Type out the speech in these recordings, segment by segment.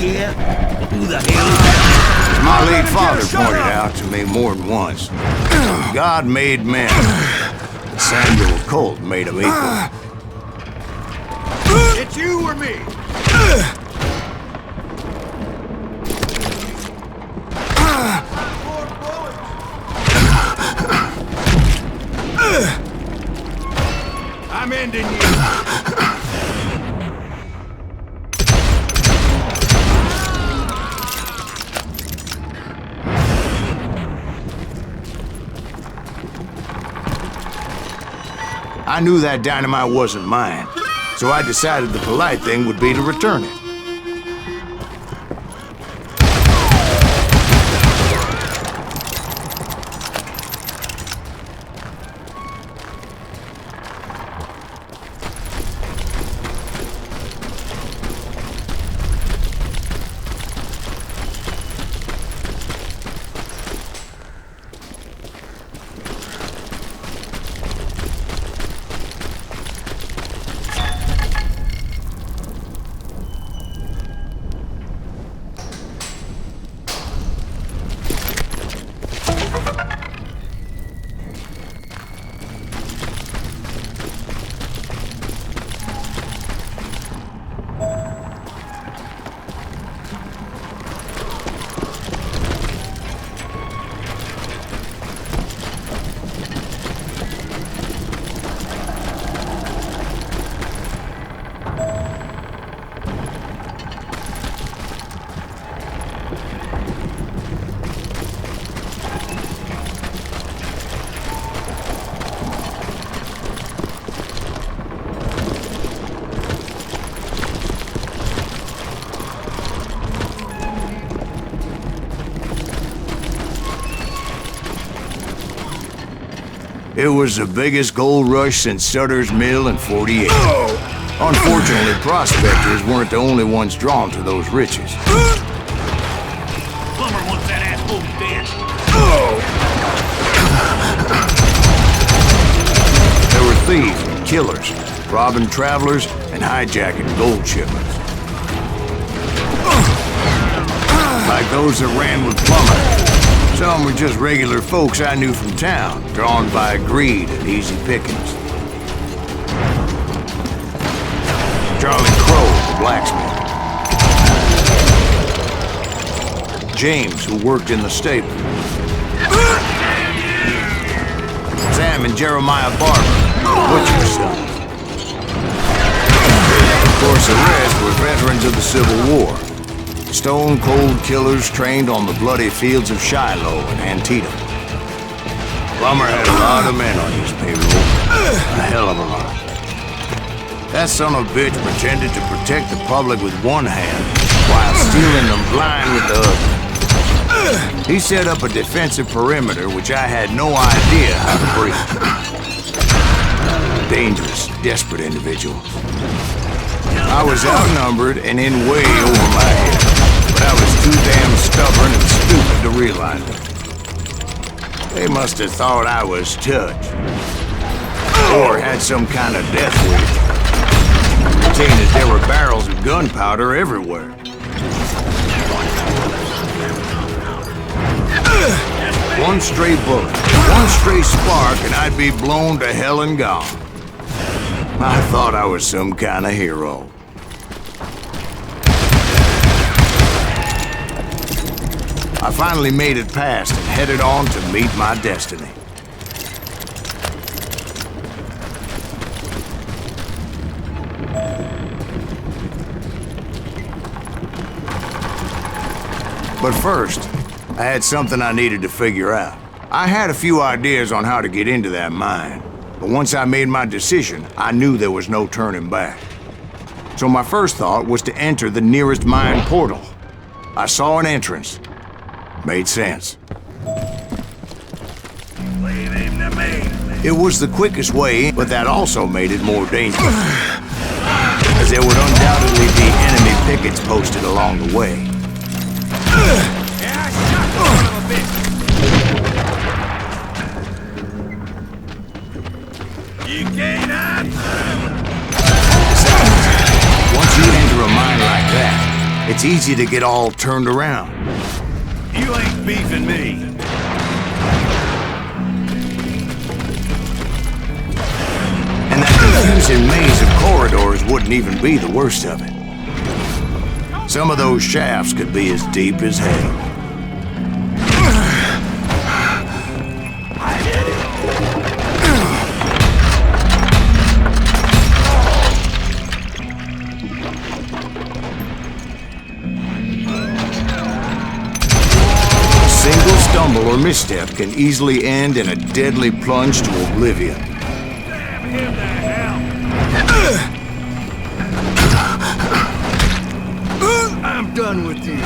Yeah? Who the hell is that? As my late father pointed out to me more than once, God made men. Samuel Colt made them equal. It's you or me? I'm ending you. I knew that dynamite wasn't mine, so I decided the polite thing would be to return it. It was the biggest gold rush since Sutter's Mill in '48. Unfortunately, prospectors weren't the only ones drawn to those riches. Plumber wants that asshole dead. There were thieves and killers, robbing travelers and hijacking gold shipments. Like those that ran with Plummer. Some were just regular folks I knew from town, drawn by greed and easy pickings. Charlie Crow, the blacksmith. James, who worked in the stable. Sam and Jeremiah Barber, the butcher's sons. Of course, the rest were veterans of the Civil War. Stone-cold killers trained on the bloody fields of Shiloh and Antietam. Plummer had a lot of men on his payroll. A hell of a lot. That son of a bitch pretended to protect the public with one hand while stealing them blind with the other. He set up a defensive perimeter which I had no idea how to breach. Dangerous, desperate individual. I was outnumbered and in way over my head. But I was too damn stubborn and stupid to realize it. They must have thought I was touched. Or had some kind of death wish. Seeing as there were barrels of gunpowder everywhere. One stray bullet, one stray spark, and I'd be blown to hell and gone. I thought I was some kind of hero. I finally made it past and headed on to meet my destiny. But first, I had something I needed to figure out. I had a few ideas on how to get into that mine, but once I made my decision, I knew there was no turning back. So my first thought was to enter the nearest mine portal. I saw an entrance. Made sense. It was the quickest way, but that also made it more dangerous. As there would undoubtedly be enemy pickets posted along the way. Yeah, shot the son of a bitch. You can't hide. Besides, once you enter a mine like that, it's easy to get all turned around. You ain't beefing me. And that confusing maze of corridors wouldn't even be the worst of it. Some of those shafts could be as deep as hell. A single stumble or misstep can easily end in a deadly plunge to oblivion. Damn him to hell. I'm done with you.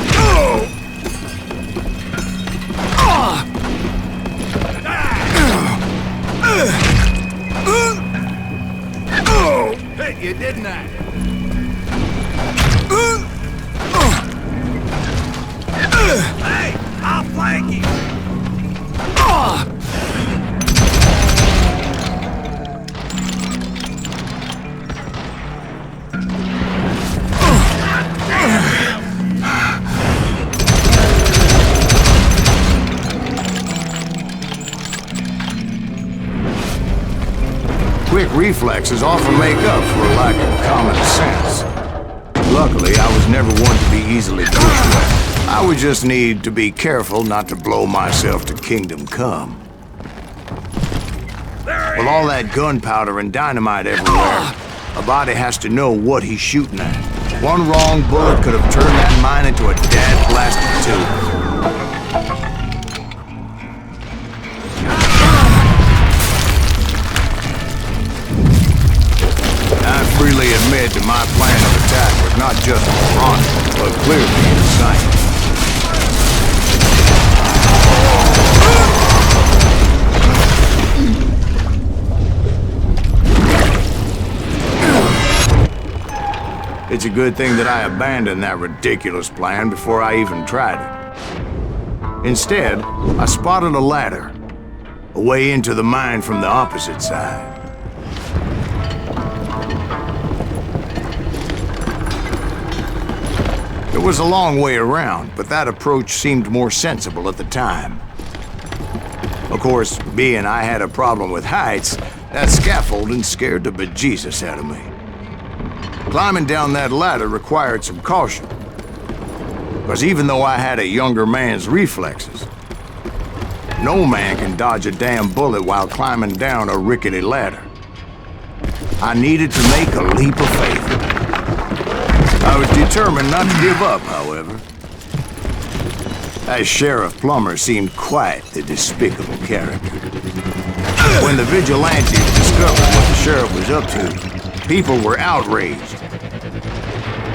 Hit you, didn't I? Hey, I'll flank you. Quick reflexes often make up for a lack of common sense. Luckily, I was never one to be easily bushwhacked. I would just need to be careful not to blow myself to kingdom come. With all that gunpowder and dynamite everywhere, a body has to know what he's shooting at. One wrong bullet could have turned that mine into a dad-blasted tube. I freely admit that my plan of attack was not just moronic, but clearly insane. It's a good thing that I abandoned that ridiculous plan before I even tried it. Instead, I spotted a ladder, a way into the mine from the opposite side. It was a long way around, but that approach seemed more sensible at the time. Of course, being I had a problem with heights, that scaffolding scared the bejesus out of me. Climbing down that ladder required some caution, because even though I had a younger man's reflexes, no man can dodge a damn bullet while climbing down a rickety ladder. I needed to make a leap of faith. I was determined not to give up, however. That Sheriff Plummer seemed quite the despicable character. When the vigilantes discovered what the sheriff was up to, people were outraged.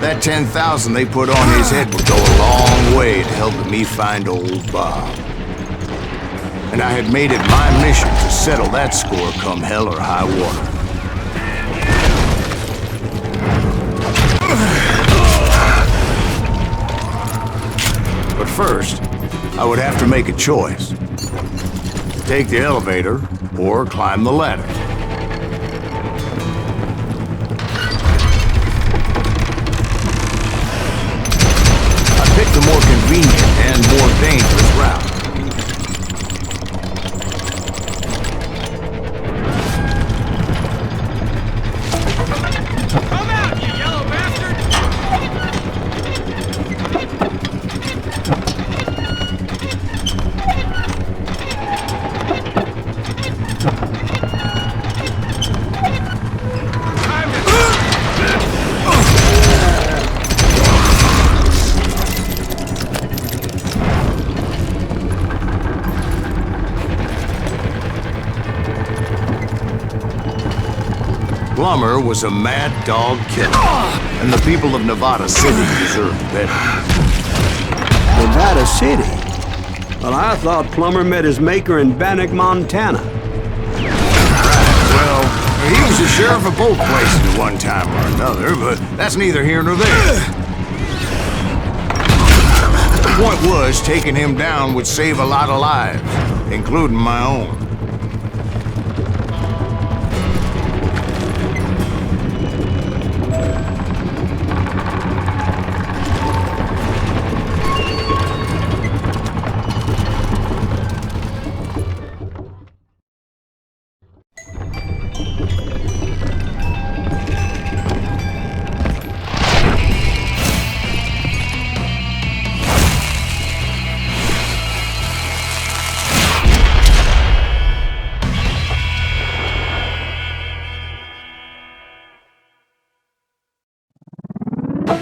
That 10,000 they put on his head would go a long way to helping me find old Bob. And I had made it my mission to settle that score come hell or high water. But first, I would have to make a choice. Take the elevator or climb the ladder. I picked the more convenient and more dangerous route. Come out, you yellow bastard! Plummer was a mad dog killer, and the people of Nevada City deserved better. Nevada City? Well, I thought Plummer met his maker in Bannock, Montana. Well, he was the sheriff of both places at one time or another, but that's neither here nor there. The point was, taking him down would save a lot of lives, including my own. Gonna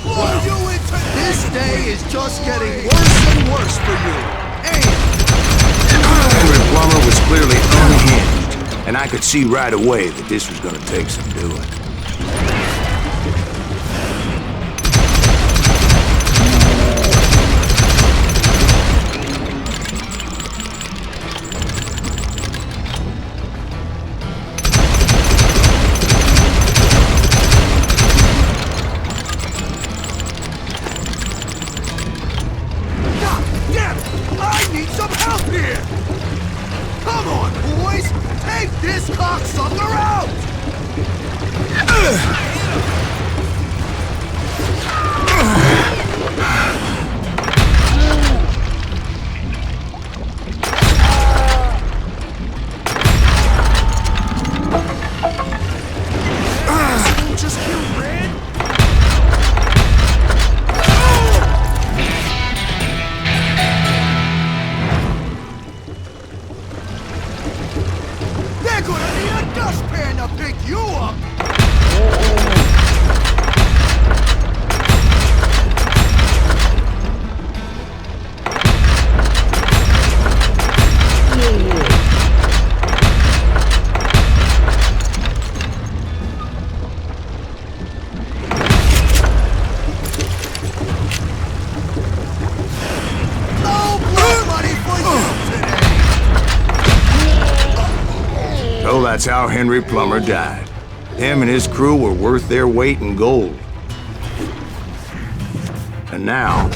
blow you into this day is just getting worse and worse for you. And Henry Plummer was clearly unhinged, and I could see right away that this was gonna take some doing. God damn it! I need some help here! Come on, boys! Take this cocksucker out! Just kill Red? They're gonna need a dustpan to pick you up! No blood money for you today! So that's how Henry Plummer died. Him and his crew were worth their weight in gold. And now,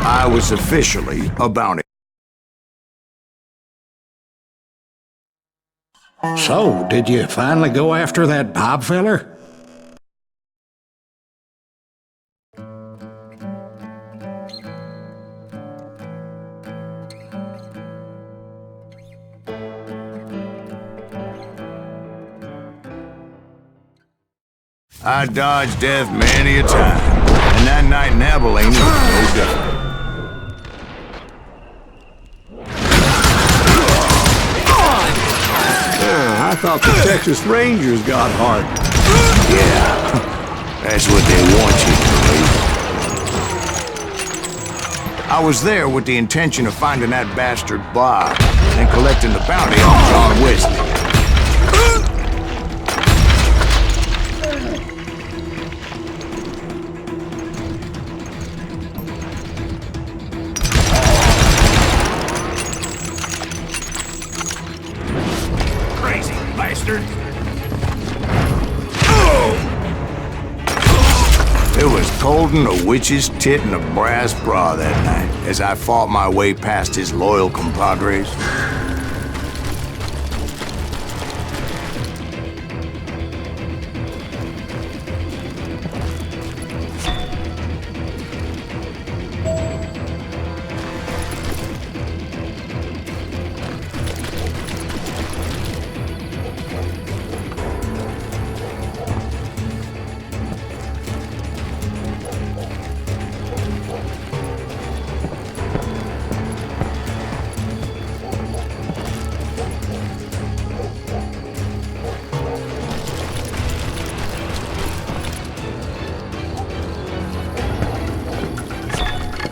I was officially a bounty. So, did you finally go after that Bob feller? I dodged death many a time, and that night in Abilene was no different. I thought the Texas Rangers got heart. Yeah, that's what they want you to believe. I was there with the intention of finding that bastard Bob and collecting the bounty on John Wesley. Crazy bastard! It was coldin' a witch's tit and a brass bra that night as I fought my way past his loyal compadres.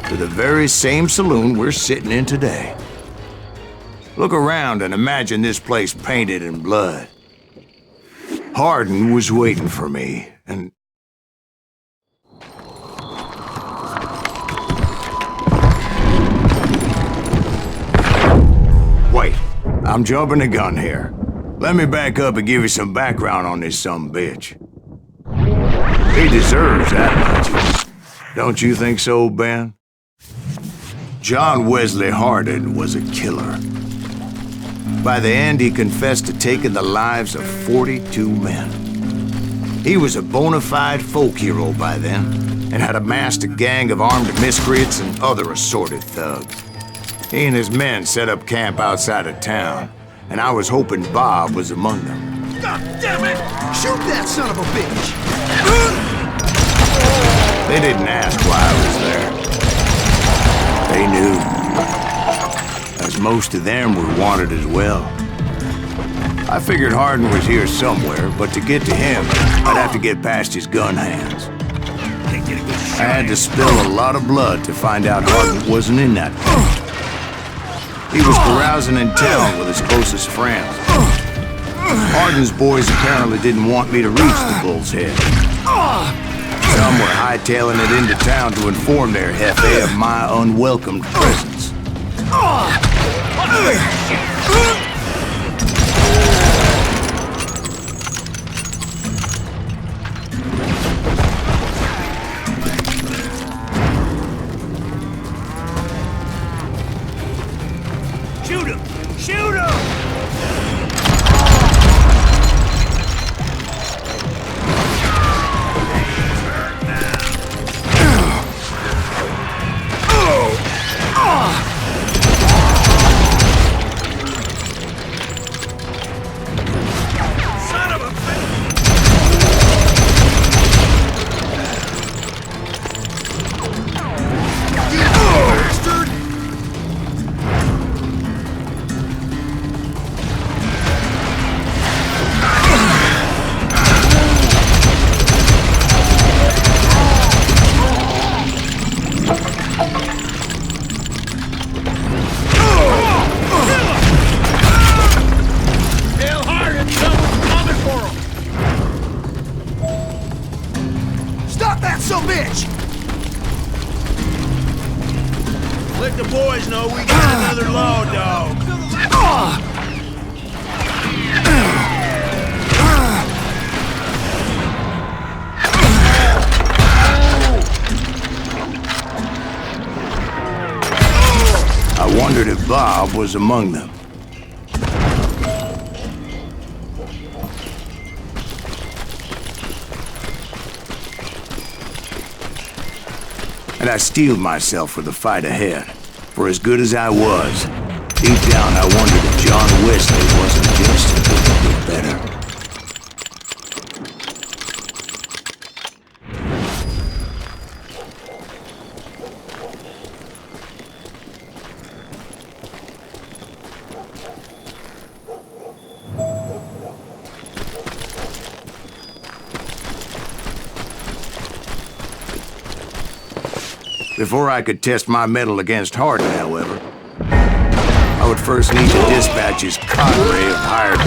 To the very same saloon we're sitting in today. Look around and imagine this place painted in blood. Hardin was waiting for me, and... Wait, I'm jumping the gun here. Let me back up and give you some background on this sumbitch. He deserves that much. Don't you think so, Ben? John Wesley Hardin was a killer. By the end, he confessed to taking the lives of 42 men. He was a bona fide folk hero by then, and had amassed a gang of armed miscreants and other assorted thugs. He and his men set up camp outside of town, and I was hoping Bob was among them. God damn it! Shoot that son of a bitch! They didn't ask why I was there. They knew, as most of them were wanted as well. I figured Hardin was here somewhere, but to get to him, I'd have to get past his gun hands. I had to spill a lot of blood to find out Hardin wasn't in that place. He was carousing in town with his closest friends. Hardin's boys apparently didn't want me to reach the Bull's Head. Some were hightailing it into town to inform their Jefe of my unwelcomed presence. Shoot him! Shoot him! Let the boys know we got another law dog. I wondered if Bob was among them. And I steeled myself for the fight ahead. For as good as I was, deep down I wondered if John Wesley wasn't just a little bit better. Before I could test my mettle against Hardin, however, I would first need to dispatch his cadre of hired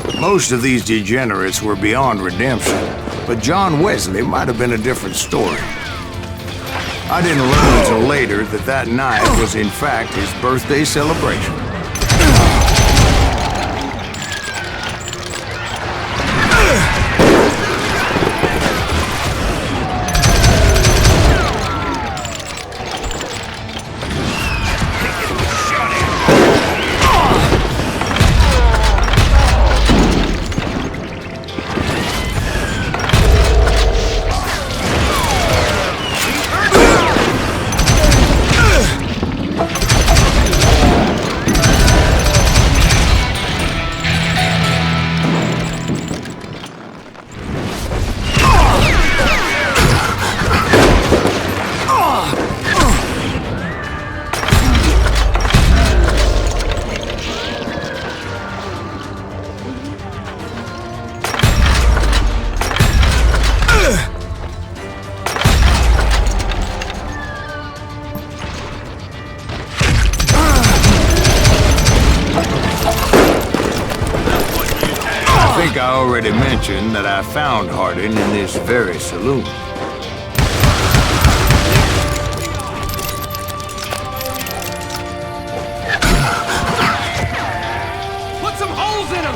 killers. Most of these degenerates were beyond redemption, but John Wesley might have been a different story. I didn't learn until later that that night was in fact his birthday celebration. I think I already mentioned that I found Hardin in this very saloon. Put some holes in him!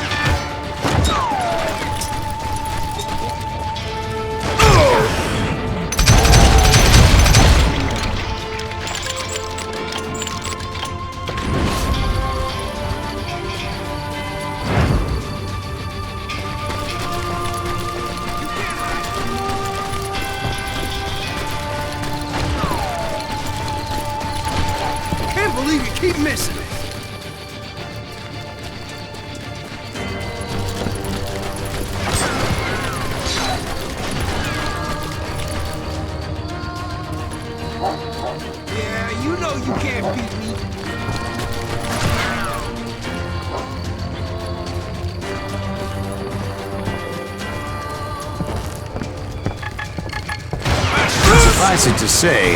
Suffice it to say,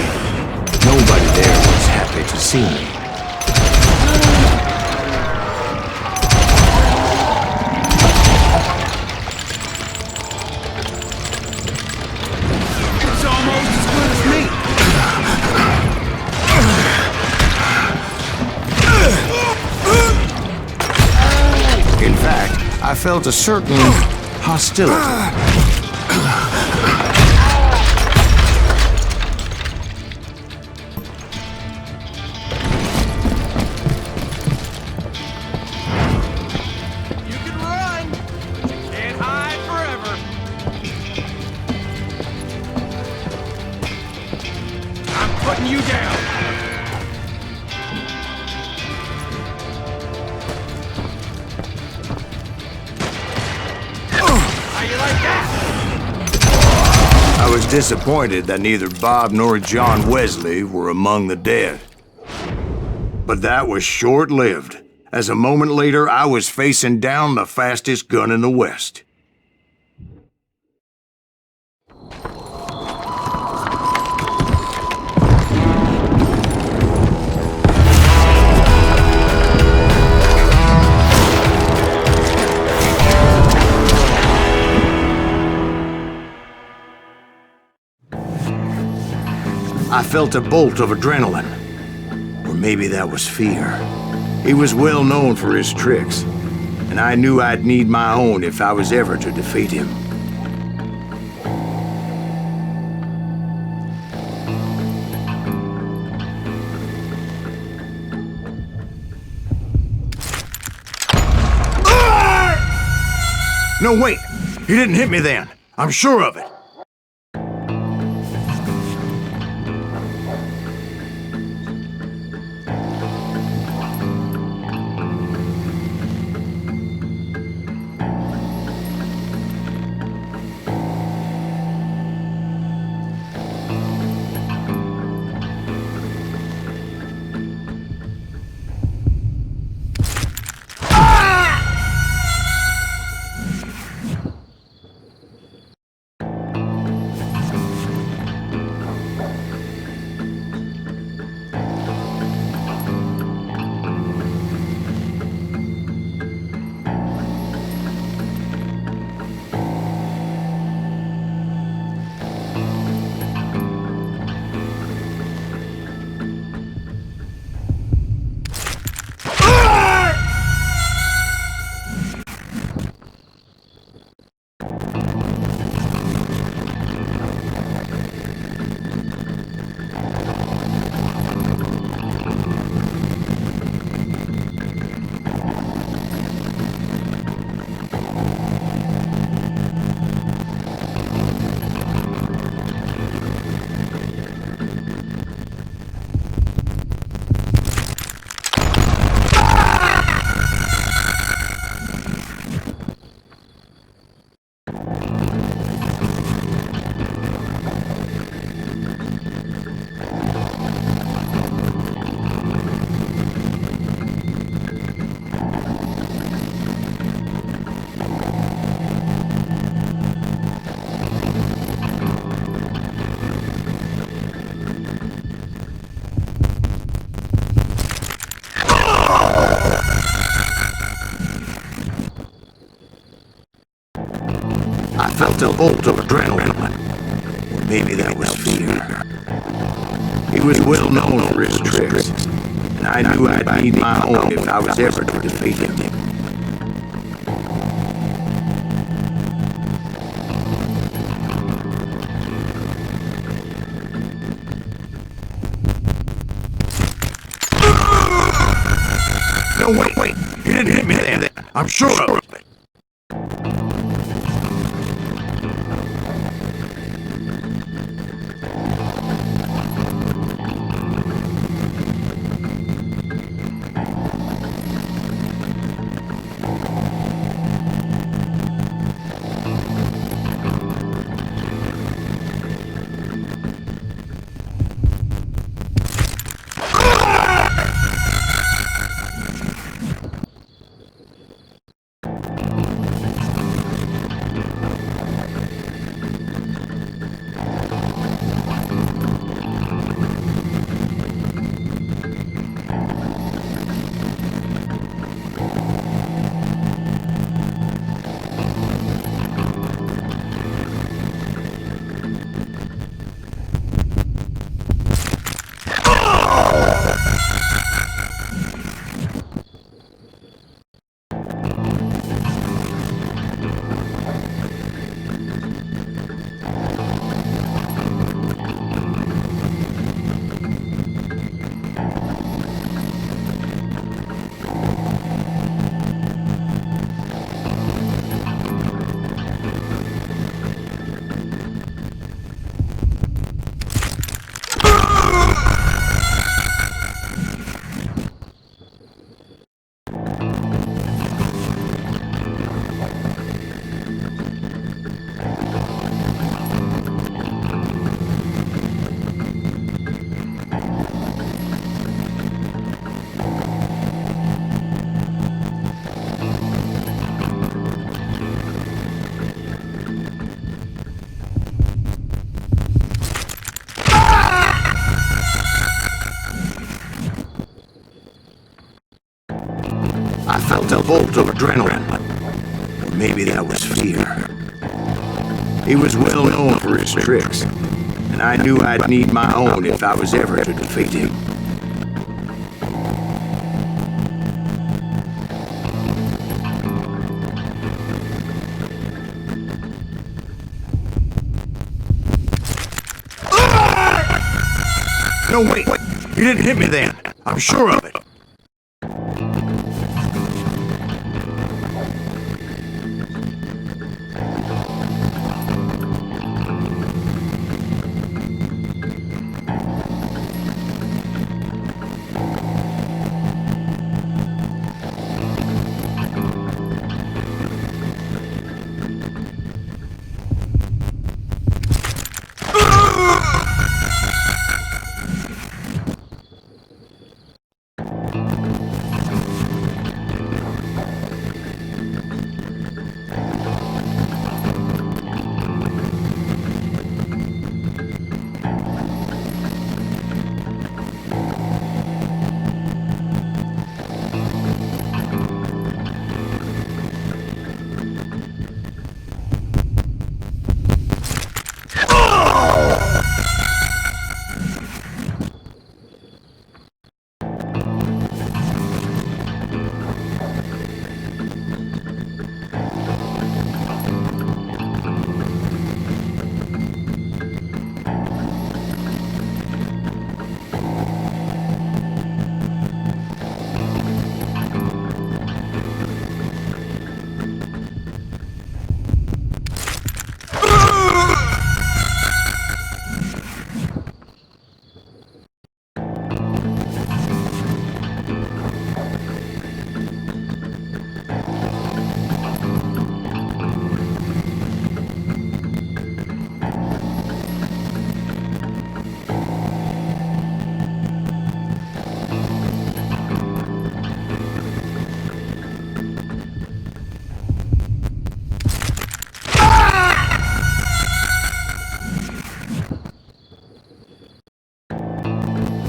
nobody there was happy to see me. It's almost as good as me. In fact, I felt a certain hostility. You can run, but you can't hide forever. I'm putting you down. How you like that? I was disappointed that neither Bob nor John Wesley were among the dead. But that was short-lived, as a moment later I was facing down the fastest gun in the West. I felt a bolt of adrenaline. Or maybe that was fear. He was well known for his tricks, and I knew I'd need my own if I was ever to defeat him. No, wait! He didn't hit me then. I'm sure of it. I felt a bolt of adrenaline. Or maybe that was fear. He was well known for his tricks, and I knew I'd need my own if I was ever to defeat him. No, wait. He didn't hit me then. I'm sure of it. I felt a bolt of adrenaline. Or maybe that was fear. He was well known for his tricks, and I knew I'd need my own if I was ever to defeat him. No, wait! You didn't hit me then. I'm sure of it.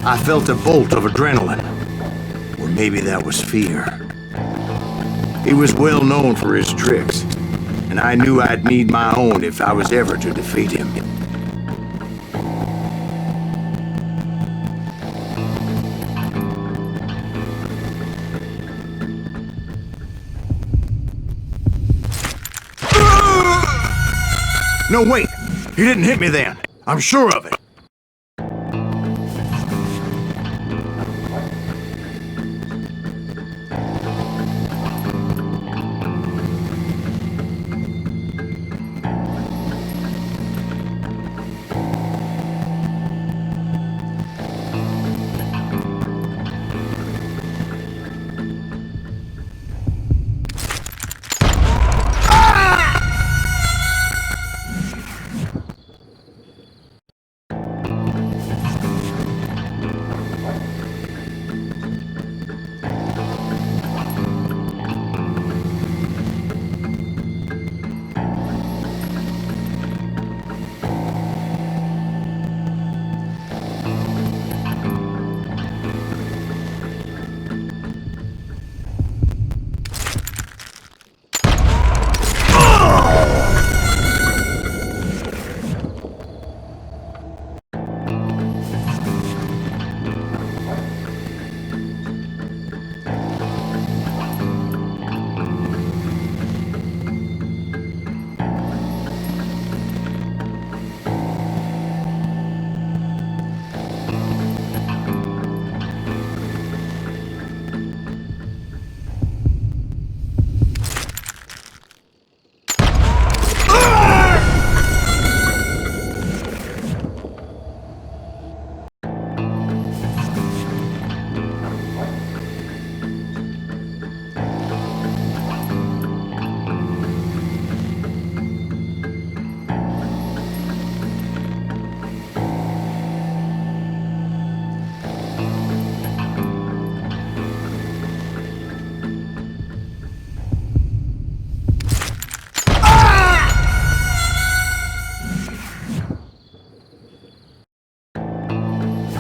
I felt a bolt of adrenaline. Or maybe that was fear. He was well known for his tricks, and I knew I'd need my own if I was ever to defeat him. No, wait! You didn't hit me then. I'm sure of it.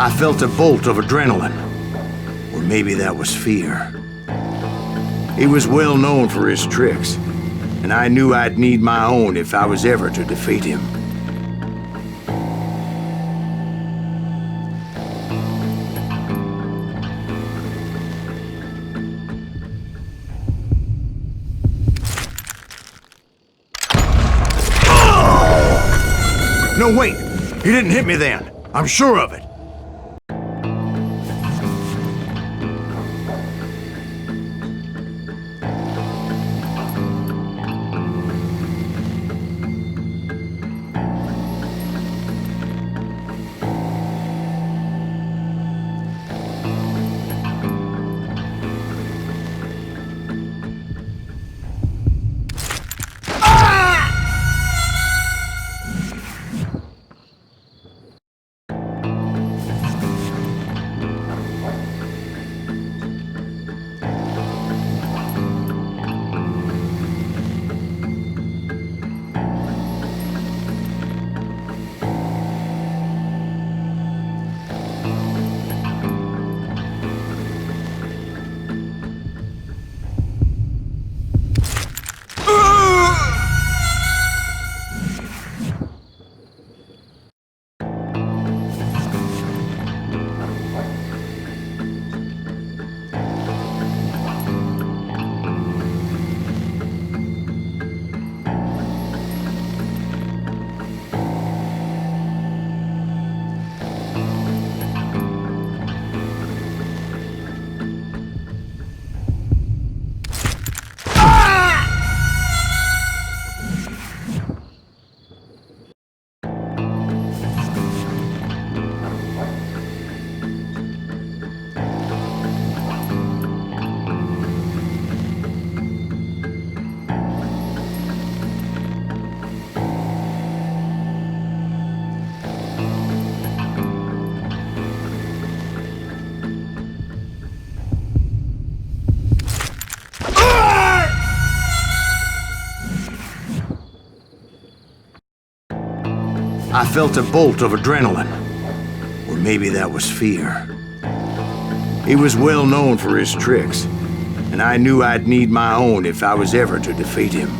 I felt a bolt of adrenaline. Or maybe that was fear. He was well known for his tricks, and I knew I'd need my own if I was ever to defeat him. No, wait! He didn't hit me then. I'm sure of it. I felt a bolt of adrenaline. Or maybe that was fear. He was well known for his tricks, and I knew I'd need my own if I was ever to defeat him.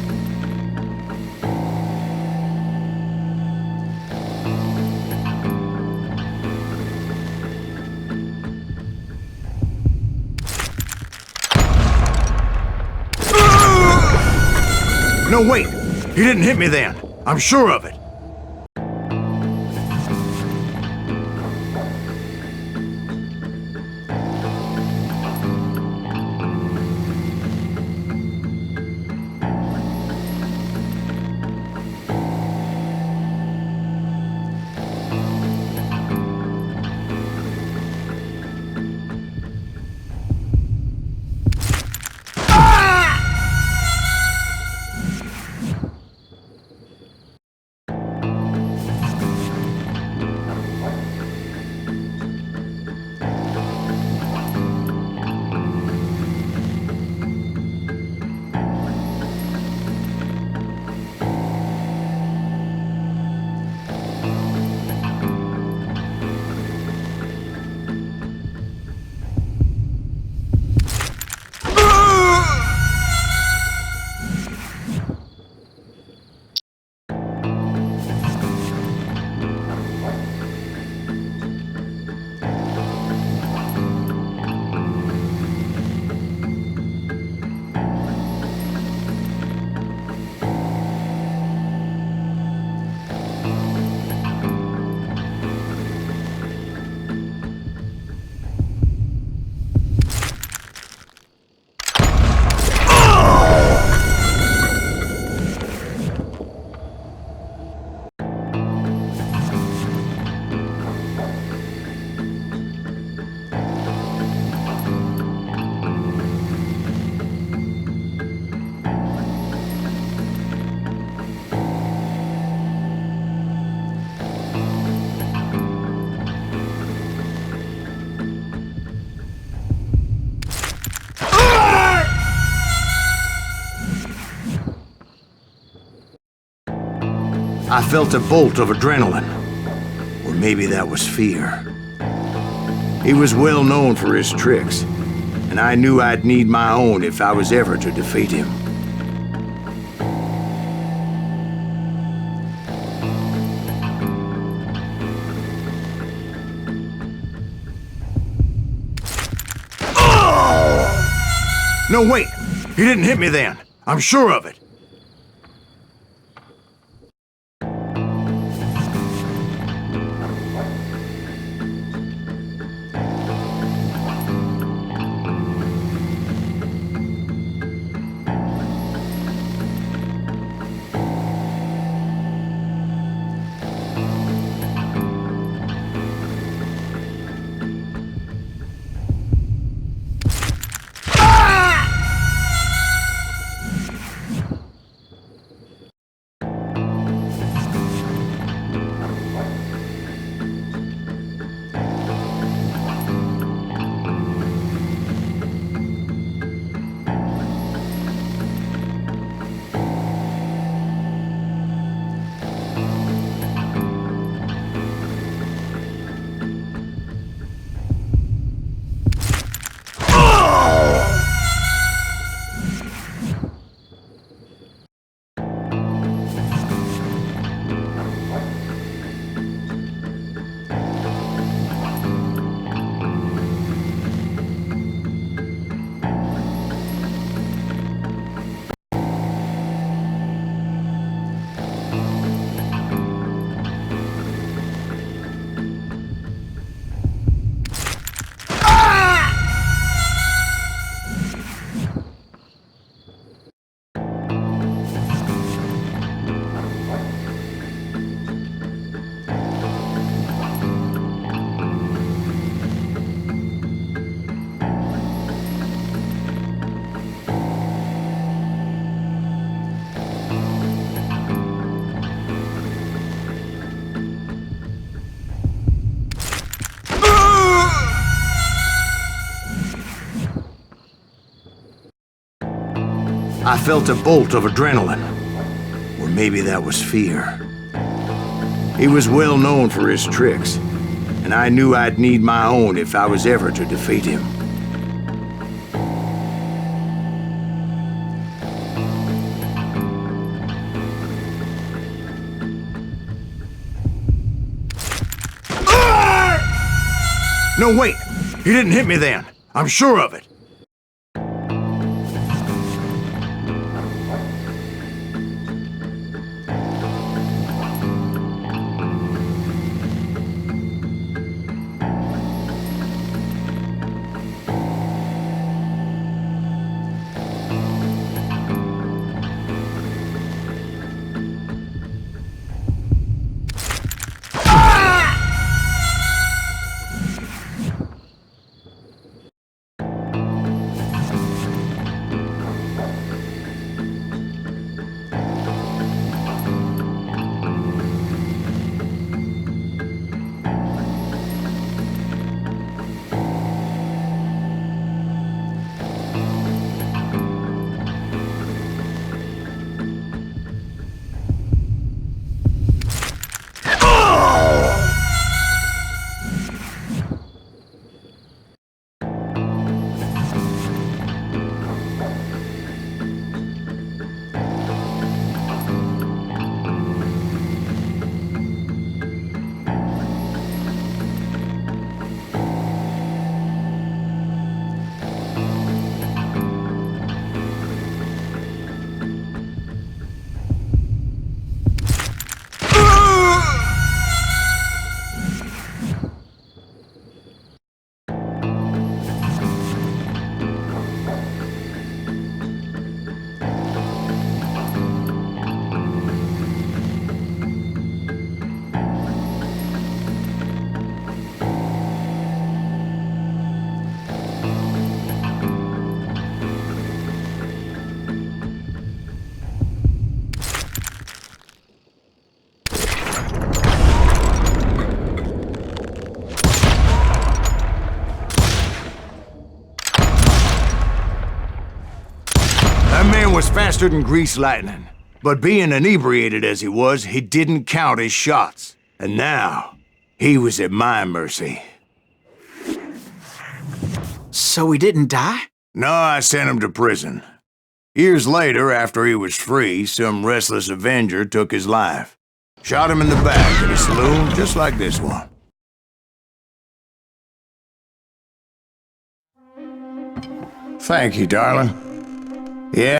No, wait! He didn't hit me then. I'm sure of it. I felt a bolt of adrenaline. Or maybe that was fear. He was well known for his tricks, and I knew I'd need my own if I was ever to defeat him. No, wait! He didn't hit me then. I'm sure of it. I felt a bolt of adrenaline. Or maybe that was fear. He was well known for his tricks, and I knew I'd need my own if I was ever to defeat him. No, wait! He didn't hit me then. I'm sure of it. Was faster than greased lightning. But being inebriated as he was, he didn't count his shots. And now, he was at my mercy. So he didn't die? No, I sent him to prison. Years later, after he was free, some restless avenger took his life. Shot him in the back in a saloon just like this one. Thank you, darling. Yeah.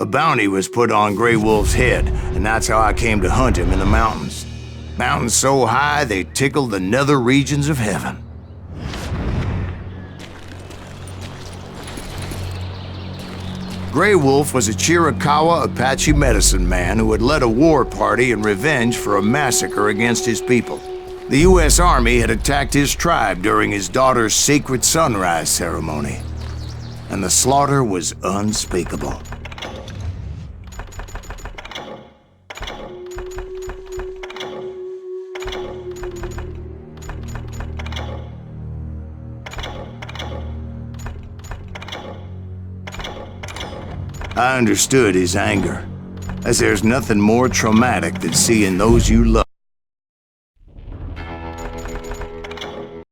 A bounty was put on Grey Wolf's head, and that's how I came to hunt him in the mountains. Mountains so high they tickled the nether regions of heaven. Grey Wolf was a Chiricahua Apache medicine man who had led a war party in revenge for a massacre against his people. The U.S. Army had attacked his tribe during his daughter's sacred sunrise ceremony, and the slaughter was unspeakable. I understood his anger, as there's nothing more traumatic than seeing those you love